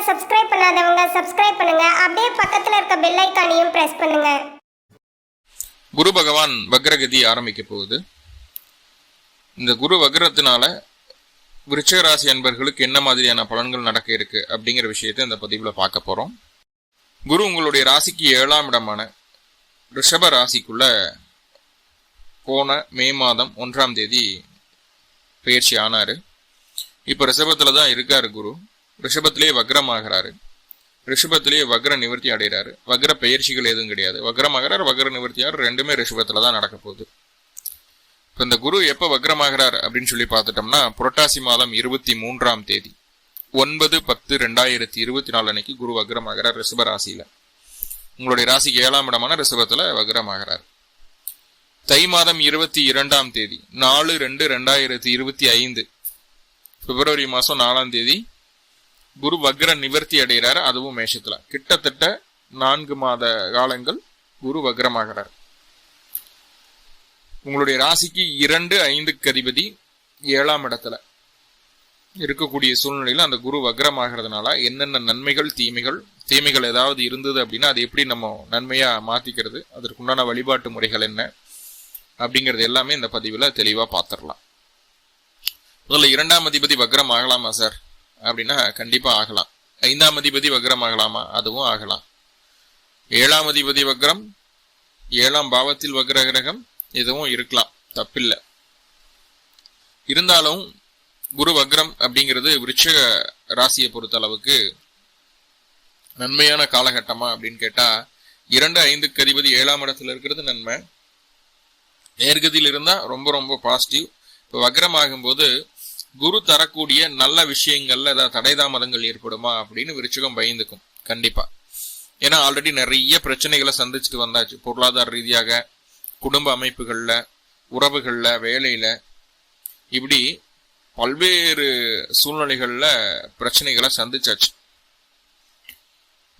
Subscribe பண்ணாதவங்க subscribe பண்ணுங்க. அப்படியே பக்கத்துல இருக்க பெல் ஐகானையும் பிரஸ் பண்ணுங்க. குரு பகவான் வக்ரகதி ஆரம்பிக்க போகுது. இந்த குரு வக்ரத்தினால விருச்சிக ராசி அன்பர்களுக்கு என்ன மாதிரியான பலன்கள் நடக்க இருக்கு அப்படிங்கிற விஷயத்தை இந்த பதிவுல பார்க்க போறோம். குரு உங்களுடைய ராசிக்கு 7ஆம் இடமான ரிஷப ராசிக்குள்ள போன மே மாதம் 1ஆம் தேதி பயிற்சி ஆனாரு. இப்ப ரிஷபத்துல தான் இருக்காரு. குரு ரிஷபத்திலேயே வக்ரமாகிறாரு. ரிஷபத்திலேயே வக்ர நிவர்த்தி அடைகிறாரு. வக்ர பயிற்சிகள் எதுவும் கிடையாது. வக்ரமாகிறார், வக்ர நிவர்த்தியார், ரெண்டுமே ரிஷபத்துல தான் நடக்க போகுது. இப்ப இந்த குரு எப்ப வக்ரமாகிறார் அப்படின்னு சொல்லி பார்த்துட்டோம்னா புரட்டாசி மாதம் 23ஆம் தேதி 9/10/2024 அன்னைக்கு குரு வக்ரமாகிறார் ரிஷப ராசியில. உங்களுடைய ராசிக்கு 7ஆம் இடமான ரிஷபத்துல வக்ரமாகிறார். தை மாதம் 22ஆம் தேதி 4/2/2025 பிப்ரவரி மாசம் 4ஆம் தேதி குரு வக்ர நிவர்த்தி அடைகிறார். அதுவும் மேஷத்துல. கிட்டத்தட்ட 4 மாத காலங்கள் குரு வக்ரமாகிறார். உங்களுடைய ராசிக்கு 2-5க்கு அதிபதி 7ஆம் இடத்துல இருக்கக்கூடிய சூழ்நிலையில அந்த குரு வக்ரமாகிறதுனால என்னென்ன நன்மைகள் தீமைகள் ஏதாவது இருந்தது அப்படின்னா அது எப்படி நம்ம நன்மையா மாத்திக்கிறது, அதற்குண்டான வழிபாட்டு முறைகள் என்ன அப்படிங்கிறது எல்லாமே இந்த பதிவுல தெளிவா பார்த்துடலாம். முதல்ல 2ஆம் அதிபதி வக்ரம் ஆகலாமா சார் அப்படின்னா கண்டிப்பா ஆகலாம். 5ஆம் அதிபதி வக்ரம் ஆகலாமா? அதுவும் ஆகலாம். 7ஆம் அதிபதி வக்ரம், 7ஆம் பாவத்தில் வக்ர கிரகம், இதுவும் இருக்கலாம், தப்பில்லை. இருந்தாலும் குரு வக்ரம் அப்படிங்கிறது விருச்சிக ராசியை பொறுத்த அளவுக்கு நன்மையான காலகட்டமா அப்படின்னு கேட்டா 2-5க்கு அதிபதி 7ஆம் இடத்துல இருக்கிறது நன்மை. நேர்கதியில் இருந்தா ரொம்ப ரொம்ப பாசிட்டிவ். இப்போ வக்ரம் ஆகும்போது குரு தரக்கூடிய நல்ல விஷயங்கள்ல ஏதாவது தடைதாமதங்கள் ஏற்படுமா அப்படின்னு விருச்சிகம் பயந்துக்கும் கண்டிப்பா. ஏன்னா ஆல்ரெடி நிறைய பிரச்சனைகளை சந்திச்சுட்டு வந்தாச்சு. பொருளாதார ரீதியாக, குடும்ப அமைப்புகள்ல, உறவுகள்ல, வேலையில, இப்படி பல்வேறு சூழ்நிலைகள்ல பிரச்சனைகளை சந்திச்சாச்சு.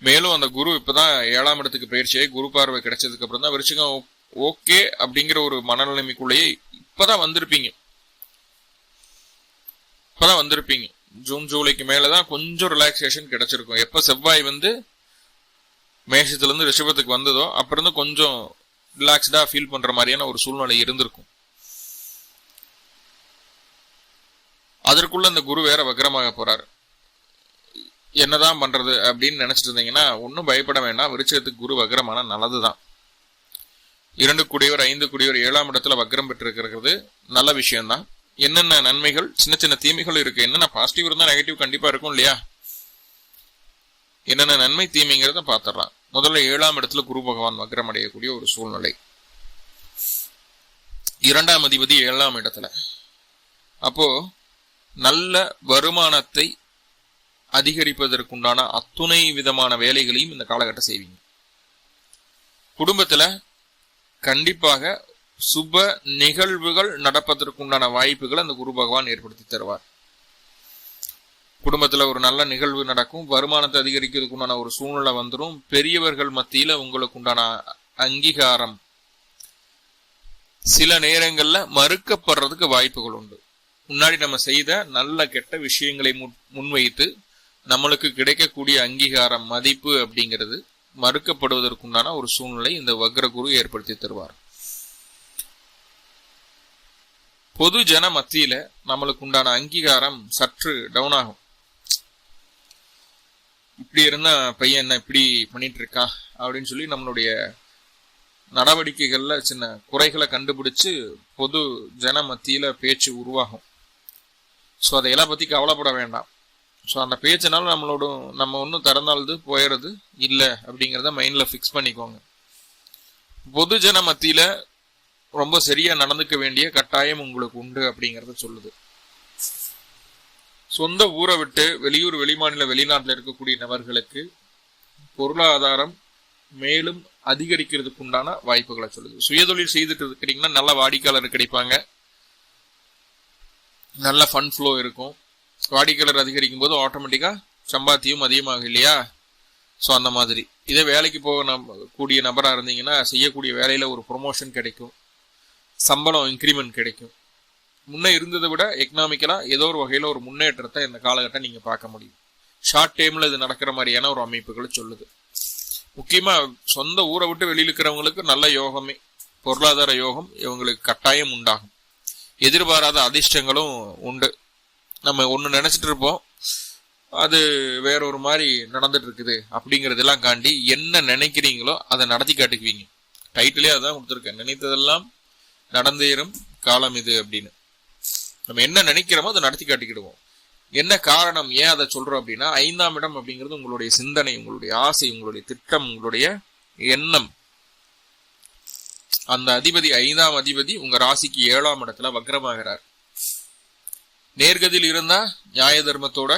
மேலும் அந்த குரு இப்பதான் 7ஆம் இடத்துக்கு பயிற்சியாகி குரு பார்வை கிடைச்சதுக்கு அப்புறம் தான் விருச்சிகம் ஓகே அப்படிங்கிற ஒரு மனநிலைமைக்குள்ளேயே இப்பதான் வந்திருப்பீங்க. ஜூன் ஜூலைக்கு மேலதான் கொஞ்சம் ரிலாக்ஸேஷன் கிடைச்சிருக்கும். எப்ப செவ்வாய் மேஷத்துல இருந்து ரிஷபத்துக்கு வந்ததோ அப்புறம் இருந்து கொஞ்சம் ரிலாக்ஸ்டா ஃபீல் பண்ற மாதிரியான ஒரு சூழ்நிலை இருந்திருக்கும். அதற்குள்ள இந்த குரு வேற வக்ரமாக போறாரு. என்னதான் பண்றது அப்படின்னு நினைச்சிட்டு இருந்தீங்கன்னா ஒன்னும் பயப்பட வேண்டாம். விருச்சிகத்துக்கு குரு வக்ரமான நல்லதுதான். 2 கூடியவர் 5 கூடியவர் 7ஆம் இடத்துல வக்ரம் பெற்றிருக்கிறது நல்ல விஷயம்தான். என்னென்ன நன்மைகள், சின்ன சின்ன தீமைகள் இருக்கு. என்னென்ன பாசிட்டிவ் இருந்தா நெகட்டிவ் கண்டிப்பா இருக்கும் இல்லையா? என்னென்ன நன்மை தீமைங்கிறத பாத்துடலாம். முதல்ல 7ஆம் இடத்துல குரு பகவான் வக்ரம் அடையக்கூடிய ஒரு சூழ்நிலை. 2ஆம் அதிபதி 7ஆம் இடத்துல. அப்போ நல்ல வருமானத்தை அதிகரிப்பதற்குண்டான அத்துணை விதமான வேலைகளையும் இந்த காலகட்டம் செய்வீங்க. குடும்பத்துல கண்டிப்பாக சுப நிகழ்வுகள் நடப்பதற்குண்டான வாய்ப்புகளை அந்த குரு பகவான் ஏற்படுத்தி தருவார். குடும்பத்துல ஒரு நல்ல நிகழ்வு நடக்கும். வருமானத்தை அதிகரிக்கிறதுக்கு உண்டான ஒரு சூழ்நிலை வந்துடும். பெரியவர்கள் மத்தியில உங்களுக்கு உண்டான அங்கீகாரம் சில நேரங்கள்ல மறுக்கப்படுறதுக்கு வாய்ப்புகள் உண்டு. முன்னாடி நம்ம செய்த நல்ல கெட்ட விஷயங்களை முன்வைத்து நம்மளுக்கு கிடைக்கக்கூடிய அங்கீகாரம், மதிப்பு அப்படிங்கிறது மறுக்கப்படுவதற்குண்டான ஒரு சூழ்நிலை இந்த வக்ர குரு ஏற்படுத்தி தருவார். பொது ஜன மத்தியில நம்மளுக்கு உண்டான அங்கீகாரம் சற்று டவுன் ஆகும். இப்படி இருந்தா பையன் என்ன இப்படி பண்ணிட்டு இருக்கா அப்படின்னு சொல்லி நம்மளுடைய நடவடிக்கைகள்ல சின்ன குறைகளை கண்டுபிடிச்சு பொது ஜன மத்தியில பேச்சு உருவாகும். ஸோ அதையெல்லாம் பத்தி கவலைப்பட வேண்டாம். ஸோ அந்த பேச்சினால நம்ம ஒன்றும் திறந்தாழ்ந்து போயிடுறது இல்லை அப்படிங்கிறத மைண்ட்ல ஃபிக்ஸ் பண்ணிக்கோங்க. பொது ஜன மத்தியில ரொம்ப சரியா நடந்துக்க வேண்டிய கட்டாயம் உங்களுக்கு உண்டு அப்படிங்கறத சொல்லுது. சொந்த ஊரை விட்டு வெளியூர், வெளிமாநில, வெளிநாட்டுல இருக்கக்கூடிய நபர்களுக்கு பொருளாதாரம் மேலும் அதிகரிக்கிறதுக்கு உண்டான வாய்ப்புகளை சொல்லுது. சுயதொழில் செய்துட்டு இருக்கிறீங்கன்னா நல்ல வாடிக்கையாளர் கிடைப்பாங்க, நல்ல ஃபண்ட் ஃப்ளோ இருக்கும். வாடிக்கையாளர் அதிகரிக்கும் போது ஆட்டோமேட்டிக்கா சம்பாத்தியம் அதிகமாகும் இல்லையா? ஸோ அந்த மாதிரி. இதே வேலைக்கு போக கூடிய நபரா இருந்தீங்கன்னா செய்யக்கூடிய வேலையில ஒரு ப்ரொமோஷன் கிடைக்கும், சம்பளம் இன்க்ரிமெண்ட் கிடைக்கும். முன்னே இருந்ததை விட எக்கனாமிக்கலா ஏதோ ஒரு வகையில ஒரு முன்னேற்றத்தை இந்த காலகட்டம் நீங்க பார்க்க முடியும். ஷார்ட் டைம்ல இது நடக்கிற மாதிரியான ஒரு அமைப்புகளை சொல்லுது. முக்கியமா சொந்த ஊரை விட்டு வெளியில் இருக்கிறவங்களுக்கு நல்ல யோகமே, பொருளாதார யோகம் இவங்களுக்கு கட்டாயம் உண்டாகும். எதிர்பாராத அதிர்ஷ்டங்களும் உண்டு. நம்ம ஒண்ணு நினைச்சிட்டு இருப்போம், அது வேற ஒரு மாதிரி நடந்துட்டு இருக்குது அப்படிங்கறதெல்லாம் காண்டி என்ன நினைக்கிறீங்களோ அதை நடத்தி காட்டுக்குவீங்க. டைட்டிலே அதான் கொடுத்துருக்கேன், நினைத்ததெல்லாம் நடந்தேறும் காலம் இது அப்படின்னு. நம்ம என்ன நினைக்கிறோமோ அதை நடத்தி காட்டிக்கிடுவோம். என்ன காரணம், ஏன் அதை சொல்றோம் அப்படின்னா, 5ஆம் இடம் அப்படிங்கிறது உங்களுடைய சிந்தனை, உங்களுடைய ஆசை, உங்களுடைய திட்டம், உங்களுடைய எண்ணம். அந்த அதிபதி 5ஆம் அதிபதி உங்க ராசிக்கு 7ஆம் இடத்துல வக்ரமாகிறார். நேர்கதியில் இருந்தா நியாய தர்மத்தோட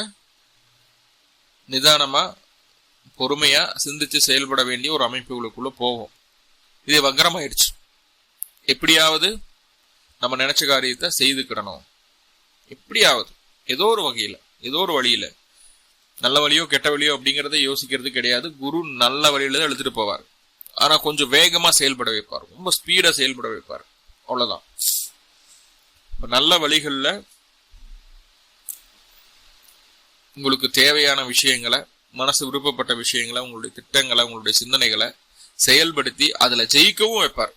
நிதானமா பொறுமையா சிந்திச்சு செயல்பட வேண்டிய ஒரு அமைப்புகளுக்குள்ள போகும். இது வக்ரமாயிடுச்சு. எப்படியாவது நம்ம நினைச்ச காரியத்தை செய்துக்கிடணும். எப்படியாவது ஏதோ ஒரு வகையில, ஏதோ ஒரு வழியில, நல்ல வழியோ கெட்ட வழியோ அப்படிங்கறத யோசிக்கிறது கிடையாது. குரு நல்ல வழியில தான் எடுத்துட்டு போவார். ஆனா கொஞ்சம் வேகமா செயல்பட வைப்பார், ரொம்ப ஸ்பீடா செயல்பட வைப்பார். அவ்வளவுதான். நல்ல வழிகள்ல உங்களுக்கு தேவையான விஷயங்களை, மனசு விருப்பப்பட்ட விஷயங்களை, உங்களுடைய திட்டங்களை, உங்களுடைய சிந்தனைகளை செயல்படுத்தி அதுல ஜெயிக்கவும் வைப்பார்.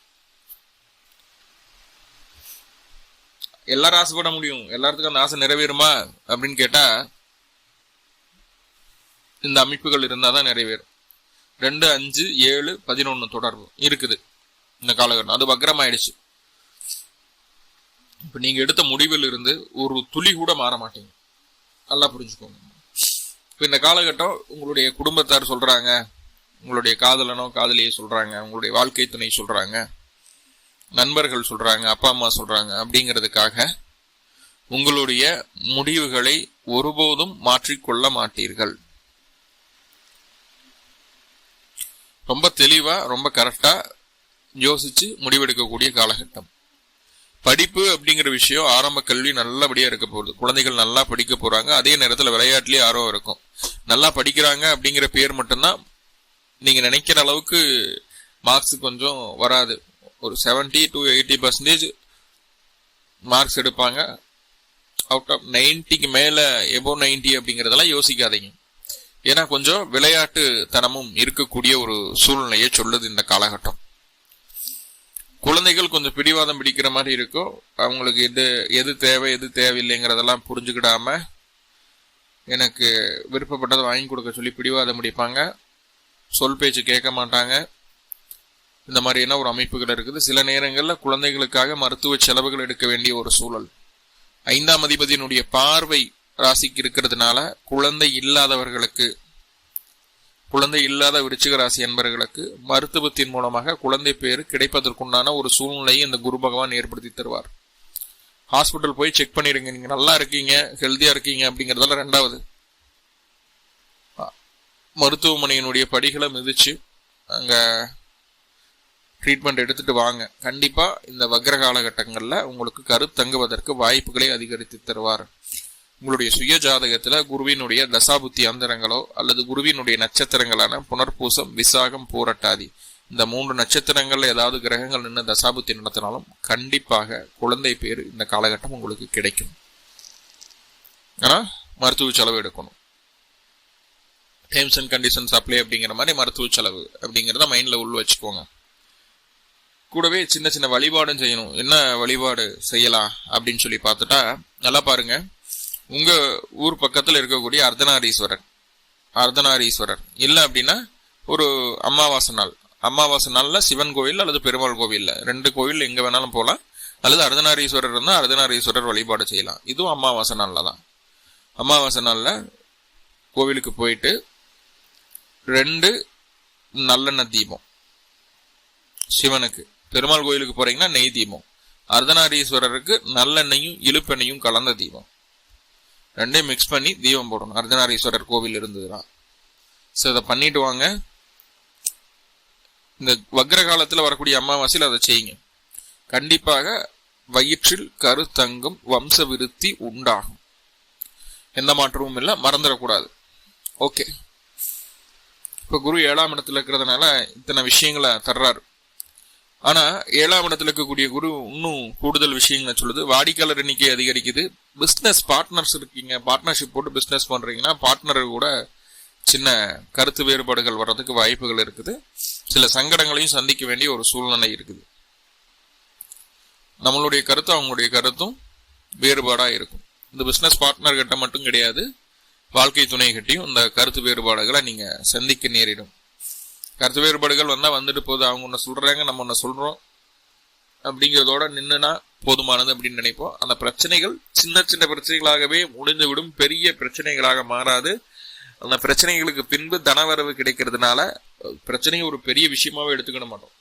எல்லாரும் ஆசைப்பட முடியும், எல்லாத்துக்கும் அந்த ஆசை நிறைவேறுமா அப்படின்னு கேட்டா, இந்த அமைப்புகள் இருந்தாதான் நிறைவேறும். 2, 5, 7, 11 தொடர்பு இருக்குது இந்த காலகட்டம். அது வக்ரம் ஆயிடுச்சு. இப்ப நீங்க எடுத்த முடிவில் இருந்து ஒரு துளி கூட மாற மாட்டீங்க. நல்லா புரிஞ்சுக்கோங்க. இப்ப இந்த காலகட்டம் உங்களுடைய குடும்பத்தார் சொல்றாங்க, உங்களுடைய காதலனோ காதலியை சொல்றாங்க, உங்களுடைய வாழ்க்கை துணை சொல்றாங்க, நண்பர்கள் சொல்றாங்க, அப்பா அம்மா சொல்றாங்க அப்படிங்கிறதுக்காக உங்களுடைய முடிவுகளை ஒருபோதும் மாற்றிக்கொள்ள மாட்டீர்கள். ரொம்ப தெளிவா, ரொம்ப கரெக்டா யோசிச்சு முடிவெடுக்கக்கூடிய காலகட்டம். படிப்பு அப்படிங்கிற விஷயம், ஆரம்ப கல்வி நல்லபடியா இருக்க போகுது. குழந்தைகள் நல்லா படிக்க போறாங்க. அதே நேரத்துல விளையாட்டுலயே ஆர்வம் இருக்கும். நல்லா படிக்கிறாங்க அப்படிங்கிற பேர் மட்டும்தான் நீங்க நினைக்கிற அளவுக்கு மார்க்ஸ் கொஞ்சம் வராது. ஒரு 70 to 80% மார்க்ஸ் எடுப்பாங்க. அவுட் ஆஃப் 90க்கு மேல எபோ 90 அப்படிங்கறதெல்லாம் யோசிக்காதீங்க. ஏன்னா கொஞ்சம் விளையாட்டு தனமும் இருக்கக்கூடிய ஒரு சூழ்நிலையை சொல்லுது இந்த காலகட்டம். குழந்தைகள் கொஞ்சம் பிடிவாதம் பிடிக்கிற மாதிரி இருக்கும். அவங்களுக்கு எது தேவை எது தேவையில்லைங்கிறதெல்லாம் புரிஞ்சுக்கிடாம எனக்கு விருப்பப்பட்டதை வாங்கி கொடுக்க சொல்லி பிடிவாதம் பிடிப்பாங்க. சொல் பேச்சு கேட்க மாட்டாங்க. இந்த மாதிரியான ஒரு அமைப்புகள் இருக்குது. சில நேரங்கள்ல குழந்தைகளுக்காக மருத்துவ செலவுகள் எடுக்க வேண்டிய ஒரு சூழல். 5ஆம் அதிபதியினுடைய பார்வை ராசிக்கு இருக்கிறதுனால குழந்தை இல்லாத விருச்சிக ராசி என்பவர்களுக்கு மருத்துவத்தின் மூலமாக குழந்தை பேரு கிடைப்பதற்குண்டான ஒரு சூழ்நிலையை இந்த குரு பகவான் ஏற்படுத்தி தருவார். ஹாஸ்பிட்டல் போய் செக் பண்ணிடுங்க, நீங்க நல்லா இருக்கீங்க, ஹெல்தியா இருக்கீங்க அப்படிங்கறதால 2வது மருத்துவமனையினுடைய படிகளை மிதிச்சு அங்க ட்ரீட்மெண்ட் எடுத்துட்டு வாங்க. கண்டிப்பா இந்த வக்ர காலகட்டங்கள்ல உங்களுக்கு கருத்தங்குவதற்கு வாய்ப்புகளை அதிகரித்து தருவார். உங்களுடைய சுய ஜாதகத்துல குருவினுடைய தசாபுத்தி அந்தரங்களோ அல்லது குருவினுடைய நட்சத்திரங்களான புனர்பூசம், விசாகம், பூரட்டாதி இந்த 3 நட்சத்திரங்கள்ல ஏதாவது கிரகங்கள் நின்று தசாபுத்தி நடத்தினாலும் கண்டிப்பாக குழந்தை பேர் இந்த காலகட்டம் உங்களுக்கு கிடைக்கும். ஆனா மருத்துவ செலவு எடுக்கணும். டேர்ம்ஸ் அண்ட் கண்டிஷன்ஸ் அப்ளை அப்படிங்கிற மாதிரி மருத்துவ செலவு அப்படிங்கிறத மைண்ட்ல உள்ள வச்சுக்கோங்க. கூடவே சின்ன சின்ன வழிபாடும் செய்யணும். என்ன வழிபாடு செய்யலாம் அப்படின்னு சொல்லி பார்த்துட்டா, நல்லா பாருங்க. உங்க ஊர் பக்கத்துல இருக்கக்கூடிய அர்த்தநாரீஸ்வரர் இல்ல அப்படின்னா ஒரு அமாவாசை நாள்ல சிவன் கோவில் அல்லது பெருமாள் கோவில் 2 கோவில் எங்க வேணாலும் போகலாம். அல்லது அர்த்தநாரீஸ்வரர் இருந்தா அர்த்தநாரீஸ்வரர் வழிபாடு செய்யலாம். இதுவும் அமாவாசை நாள்ல தான். அமாவாசை நாள்ல கோவிலுக்கு போயிட்டு 2 நல்லெண்ணெய் தீபம் சிவனுக்கு, பெருமாள் கோயிலுக்கு போறீங்கன்னா நெய் தீபம், அர்த்தநாரீஸ்வரருக்கு நல்லெண்ணெயும் இழுப்பெண்ணையும் கலந்த தீபம் 2 மிக்ஸ் பண்ணி தீபம் போடணும். அர்த்தநாரீஸ்வரர் கோவில் இருந்ததுன்னா இதை பண்ணிட்டு வாங்க. இந்த வக்ர காலத்துல வரக்கூடிய அமாவாசையில் அதை செய்யுங்க. கண்டிப்பாக வயிற்றில் கருத்தங்கும், வம்ச விருத்தி உண்டாகும். எந்த மாற்றமும் இல்லை, மறந்துடக்கூடாது. ஓகே, இப்ப குரு 7ஆம் இடத்துல இருக்கிறதுனால இத்தனை விஷயங்களை தர்றாரு. ஆனா 7ஆம் இடத்துல இருக்கக்கூடிய குரு இன்னும் கூடுதல் விஷயங்களை சொல்லுது. வாடிக்கையாளர் எண்ணிக்கை அதிகரிக்குது. பிசினஸ் பார்ட்னர்ஸ் இருக்கீங்க, பார்ட்னர்ஷிப் போட்டு பிசினஸ் பண்றீங்கன்னா பார்ட்னர் கூட சின்ன கருத்து வேறுபாடுகள் வர்றதுக்கு வாய்ப்புகள் இருக்குது. சில சங்கடங்களையும் சந்திக்க வேண்டிய ஒரு சூழ்நிலை இருக்குது. நம்மளுடைய கருத்தும் அவங்களுடைய கருத்தும் வேறுபாடா இருக்கும். இந்த பிசினஸ் பார்ட்னர் கிட்ட மட்டும் கிடையாது, வாழ்க்கை துணை கிட்டையும் இந்த கருத்து வேறுபாடுகளை நீங்க சந்திக்க நேரிடும். கருத்து வேறுபாடுகள் வந்தா வந்துட்டு போகுது, அவங்க ஒன்னு சொல்றாங்க நம்ம ஒன்னு சொல்றோம் அப்படிங்கிறதோட நின்னுனா போதுமானது அப்படின்னு நினைப்போம். அந்த பிரச்சனைகள் சின்ன சின்ன பிரச்சனைகளாகவே முடிந்துவிடும், பெரிய பிரச்சனைகளாக மாறாது. அந்த பிரச்சனைகளுக்கு பின்பு தனவரவு கிடைக்கிறதுனால பிரச்சனையை ஒரு பெரிய விஷயமாவே எடுத்துக்கிட மாட்டோம்.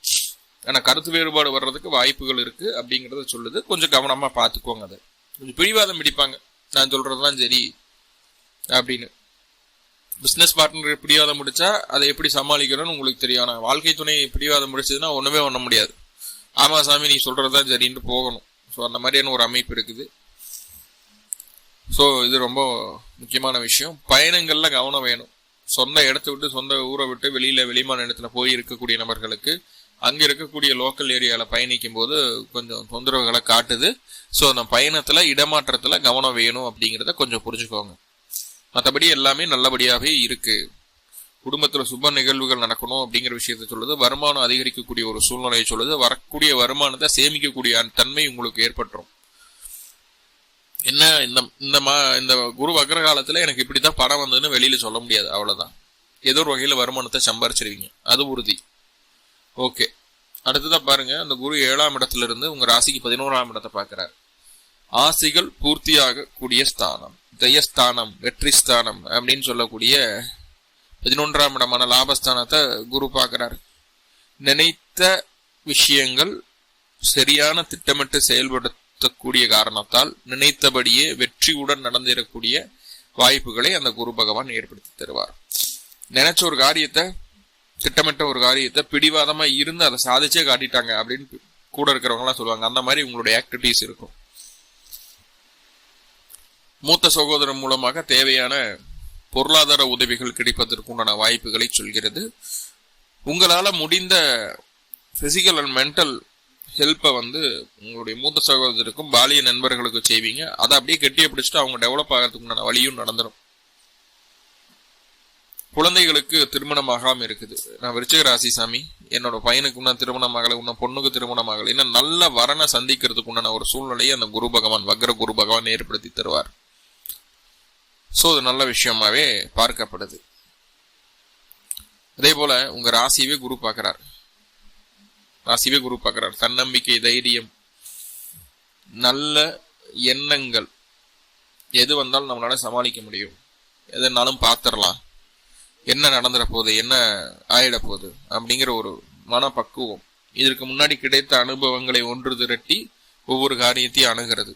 ஆனா கருத்து வேறுபாடு வர்றதுக்கு வாய்ப்புகள் இருக்கு அப்படிங்கறத சொல்லுது. கொஞ்சம் கவனமா பாத்துக்கோங்க. அதை கொஞ்சம் பிடிவாதம் பிடிப்பாங்க, நான் சொல்றதுதான் சரி அப்படின்னு. பிசினஸ் பார்ட்னர் பிடிவாதம் முடிச்சா அதை எப்படி சமாளிக்கணும்னு உங்களுக்கு தெரியும். ஆனா வாழ்க்கை துணை பிடிவாதம் முடிச்சதுன்னா ஒண்ணுமே பண்ண முடியாது. ஆமா சாமி நீ சொல்றதுதான் சரின்னு போகணும். ஸோ அந்த மாதிரியான ஒரு அமைப்பு இருக்குது. ஸோ இது ரொம்ப முக்கியமான விஷயம். பயணங்கள்ல கவனம் வேணும். சொந்த இடத்தை விட்டு சொந்த ஊரை விட்டு வெளிமாநிலத்துல போய் இருக்கக்கூடிய நபர்களுக்கு அங்க இருக்கக்கூடிய லோக்கல் ஏரியால பயணிக்கும் போது கொஞ்சம் தொந்தரவுகளை காட்டுது. ஸோ அந்த பயணத்துல இடமாற்றத்துல கவனம் வேணும் அப்படிங்கிறத கொஞ்சம் புரிஞ்சுக்கோங்க. மற்றபடி எல்லாமே நல்லபடியாவே இருக்கு. குடும்பத்துல சுப நிகழ்வுகள் நடக்கணும் அப்படிங்கிற விஷயத்த சொல்லுது. வருமானம் அதிகரிக்கக்கூடிய ஒரு சூழ்நிலையை சொல்லுது. வரக்கூடிய வருமானத்தை சேமிக்கக்கூடிய தன்மை உங்களுக்கு ஏற்பட்டுரும். என்ன இந்த குரு வக்ர காலத்துல எனக்கு இப்படித்தான் பணம் வந்ததுன்னு வெளியில சொல்ல முடியாது, அவ்வளவுதான். ஏதோ ஒரு வகையில வருமானத்தை சம்பாரிச்சிருவீங்க, அது உறுதி. ஓகே, அடுத்ததான் பாருங்க, அந்த குரு 7ஆம் இடத்துல இருந்து உங்க ராசிக்கு 11ஆம் இடத்தை பாக்குறாரு. ஆசைகள் பூர்த்தியாக கூடிய ஸ்தானம், ஜெயஸ்தானம், வெற்றி ஸ்தானம் அப்படின்னு சொல்லக்கூடிய 11ஆம் இடமான லாபஸ்தானத்தை குரு பாக்குறாரு. நினைத்த விஷயங்கள் சரியான திட்டமிட்டு செயல்படுத்தக்கூடிய காரணத்தால் நினைத்தபடியே வெற்றியுடன் நடந்திடக்கூடிய வாய்ப்புகளை அந்த குரு பகவான் ஏற்படுத்தி தருவார். நினைச்ச ஒரு காரியத்தை, திட்டமிட்ட ஒரு காரியத்தை பிடிவாதமா இருந்து அதை சாதிச்சே காட்டிட்டாங்க அப்படின்னு கூட இருக்கிறவங்க எல்லாம் சொல்லுவாங்க. அந்த மாதிரி உங்களுடைய ஆக்டிவிட்டிஸ் இருக்கும். மூத்த சகோதரன் மூலமாக தேவையான பொருளாதார உதவிகள் கிடைப்பதற்குண்டான வாய்ப்புகளை சொல்கிறது. உங்களால முடிந்த பிசிக்கல் அண்ட் மென்டல் ஹெல்ப்பை உங்களுடைய மூத்த சகோதரருக்கும் பாலிய நண்பர்களுக்கும் செய்வீங்க. அதை அப்படியே கெட்டிய பிடிச்சிட்டு அவங்க டெவலப் ஆகிறதுக்கு உண்டான வழியும் நடந்துடும். குழந்தைகளுக்கு திருமணம் ஆகாம இருக்குது. நான் விருச்சிக ராசி சாமி, என்னோட பையனுக்கு உன்ன திருமணம் ஆகலை, உன்ன பொண்ணுக்கு திருமணம் ஆகலை, இன்னும் நல்ல வரனை சந்திக்கிறதுக்கு உண்டான ஒரு சூழ்நிலையை அந்த குரு பகவான், வக்ர குரு பகவான் ஏற்படுத்தி தருவார். சோ அது நல்ல விஷயமாவே பார்க்கப்படுது. அதே போல உங்க ராசியவே குரு பார்க்கிறார். தன்னம்பிக்கை, தைரியம், நல்ல எண்ணங்கள், எது வந்தாலும் நம்மளால சமாளிக்க முடியும், எதுனாலும் பார்த்துடலாம், என்ன நடந்துட போகுது, என்ன ஆயிட போகுது அப்படிங்கிற ஒரு மனப்பக்குவம், இதற்கு முன்னாடி கிடைத்த அனுபவங்களை ஒன்று திரட்டி ஒவ்வொரு காரியத்தையும் அணுகிறது.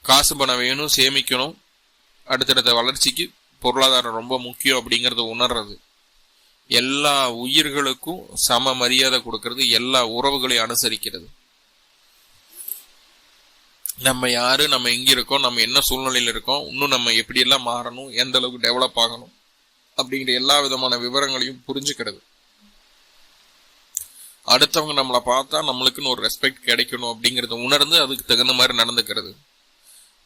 காசு பணம் வேணும், சேமிக்கணும், அடுத்தடுத்த வளர்ச்சிக்கு பொருளாதாரம் ரொம்ப முக்கியம் அப்படிங்கறத உணர்றது, எல்லா உயிர்களுக்கும் சம மரியாதை கொடுக்கறது, எல்லா உறவுகளையும் அனுசரிக்கிறது. நம்ம யாரு, நம்ம எங்க இருக்கோம், நம்ம என்ன சூழ்நிலையில இருக்கோம், இன்னும் நம்ம எப்படி எல்லாம் மாறணும், எந்த அளவுக்கு டெவலப் ஆகணும் அப்படிங்கிற எல்லா விதமான விவரங்களையும் புரிஞ்சுக்கிறது. அடுத்தவங்க நம்மளை பார்த்தா நம்மளுக்குன்னு ஒரு ரெஸ்பெக்ட் கிடைக்கணும் அப்படிங்கறத உணர்ந்து அதுக்கு தகுந்த மாதிரி நடந்துக்கிறது.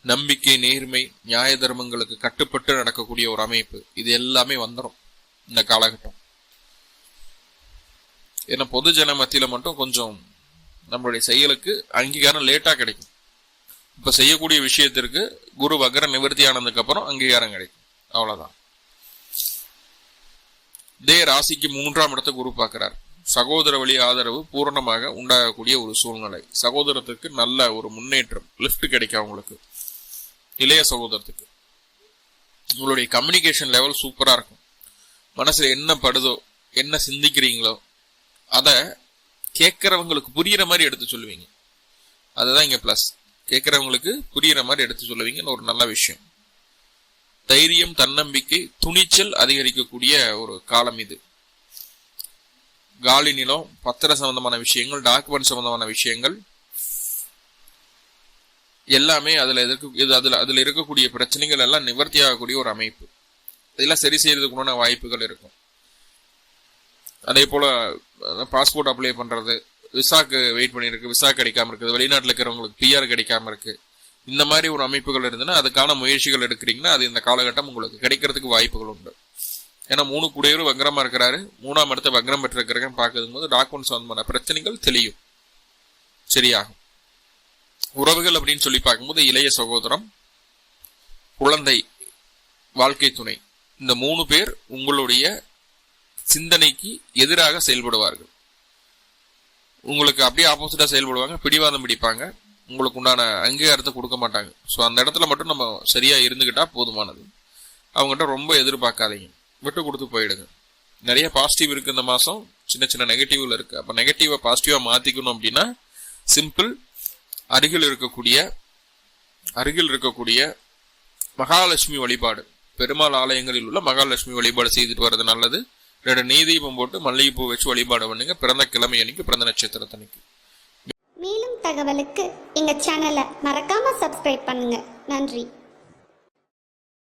நம்பிக்கை, நேர்மை, நியாய தர்மங்களுக்கு கட்டுப்பட்டு நடக்கக்கூடிய ஒரு அமைப்பு, இது எல்லாமே வந்துடும் இந்த காலகட்டம். ஏன்னா பொது ஜன மத்தியில மட்டும் கொஞ்சம் நம்மளுடைய செயலுக்கு அங்கீகாரம் லேட்டா கிடைக்கும். இப்ப செய்யக்கூடிய விஷயத்திற்கு குரு வக்ர நிவர்த்தி ஆனதுக்கு அப்புறம் அங்கீகாரம் கிடைக்கும், அவ்வளவுதான். இதே ராசிக்கு 3ஆம் இடத்தை குரு பார்க்கிறார். சகோதர வழி ஆதரவு பூரணமாக உண்டாகக்கூடிய ஒரு சூழ்நிலை, சகோதரத்துக்கு நல்ல ஒரு முன்னேற்றம், லிஃப்ட் கிடைக்கும். அவங்களுக்கு இளைய சகோதரத்துக்கு உங்களுடைய கம்யூனிகேஷன் லெவல் சூப்பரா இருக்கும். மனசுல என்ன படுதோ, என்ன சிந்திக்கிறீங்களோ அத கேட்கறவங்களுக்கு புரியுற மாதிரி எடுத்து சொல்லுவீங்க. அதுதான் இங்க பிளஸ். கேட்கறவங்களுக்கு புரியுற மாதிரி எடுத்து சொல்லுவீங்கன்னு ஒரு நல்ல விஷயம். தைரியம், தன்னம்பிக்கை, துணிச்சல் அதிகரிக்கக்கூடிய ஒரு காலம் இது. காலி நிலம், பத்திர சம்பந்தமான விஷயங்கள், டாக்குமெண்ட் சம்பந்தமான விஷயங்கள் எல்லாமே அதுல இருக்கக்கூடிய பிரச்சனைகள் எல்லாம் நிவர்த்தி ஆகக்கூடிய ஒரு அமைப்பு. இதெல்லாம் சரி செய்யறதுக்குள்ள வாய்ப்புகள் இருக்கும். அதே போல பாஸ்போர்ட் அப்ளை பண்றது, விசாக்கு வெயிட் பண்ணிருக்கு, விசா கிடைக்காம இருக்குது, வெளிநாட்டில் இருக்கிறவங்களுக்கு பிஆர் கிடைக்காம இருக்கு, இந்த மாதிரி ஒரு அமைப்புகள் இருந்ததுன்னா அதுக்கான முயற்சிகள் எடுக்கிறீங்கன்னா அது இந்த காலகட்டம் உங்களுக்கு கிடைக்கிறதுக்கு வாய்ப்புகள் உண்டு. ஏன்னா 3 கூடியவர் வக்ரமா இருக்கிறாரு, 3ஆம் இடத்தை வக்ரம் பெற்றிருக்கிறேன் பார்க்கும் போது டாக்குமெண்ட் சம்பந்தமான பிரச்சனைகள் தெளியும், சரியாகும். உறவுகள் அப்படின்னு சொல்லி பார்க்கும்போது இளைய சகோதரம், குழந்தை, வாழ்க்கை துணை, இந்த 3 பேர் உங்களுடைய சிந்தனைக்கு எதிராக செயல்படுவார்கள். உங்களுக்கு அப்படியே ஆப்போசிட்டா செயல்படுவாங்க, பிடிவாதம் பிடிப்பாங்க, உங்களுக்கு உண்டான அங்கீகாரத்தை கொடுக்க மாட்டாங்க. ஸோ அந்த இடத்துல மட்டும் நம்ம சரியா இருந்துகிட்டா போதுமானது. அவங்ககிட்ட ரொம்ப எதிர்பார்க்காதீங்க, விட்டு கொடுத்து போயிடுங்க. நிறைய பாசிட்டிவ் இருக்கு இந்த மாசம், சின்ன சின்ன நெகட்டிவ்ல இருக்கு. அப்ப நெகட்டிவா பாசிட்டிவா மாத்திக்கணும் அப்படின்னா சிம்பிள், அருகில் இருக்கக்கூடிய மகாலட்சுமி வழிபாடு, பெருமாள் ஆலயங்களில் உள்ள மகாலட்சுமி வழிபாடு செய்துட்டு வர்றது நல்லது. 2 நெய்தீபம் போட்டு மல்லிகைப்பூ வச்சு வழிபாடு பண்ணுங்க, பிறந்த கிழமை அன்னைக்கு, பிறந்த நட்சத்திரத்தன்னைக்கு. மேலும் தகவலுக்கு எங்க சேனலை மறக்காம சப்ஸ்கிரைப் பண்ணுங்க. நன்றி.